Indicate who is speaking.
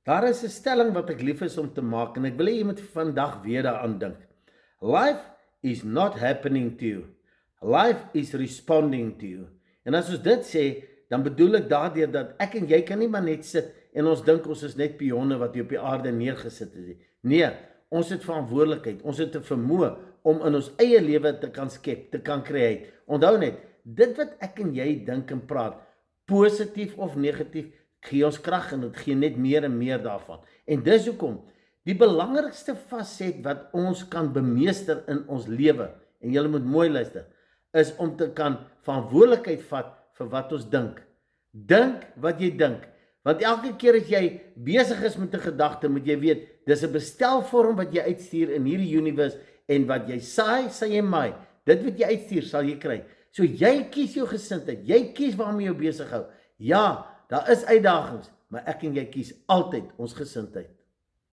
Speaker 1: Daar is 'n stelling wat ek lief is om te maak en ek wil hê jy moet vandag weer daaraan dink. Life is not happening to you. Life is responding to you. En as ons dit sê, dan bedoel ek daardeur dat ek en jy kan nie maar net sit en ons dink ons is net pionne wat hier op die aarde neergesit is nie. Nee, ons het verantwoordelikheid, ons het 'n vermoë om in ons eie lewe te kan skep, te kan create. Onthou net, dit wat ek en jy dink en praat, positief of negatief, gee ons krag en dit gee net meer en meer daarvan. En dis hoekom die belangrikste faset wat ons kan bemeester in ons lewe, en julle moet mooi luister, is om te kan verantwoordelikheid vat vir wat ons dink. Dink wat jy dink. Want elke keer as jy besig is met 'n gedagte, moet jy weet, dis 'n bestelvorm wat jy uitstuur in hierdie universe, en wat jy saai, sal jy maai. Dit wat jy uitstuur, sal jy kry. So jy kies jou gesindheid, jy kies waarmee jy besig hou. Ja, daar is uitdagings, maar ek en jy kies altyd ons gesindheid.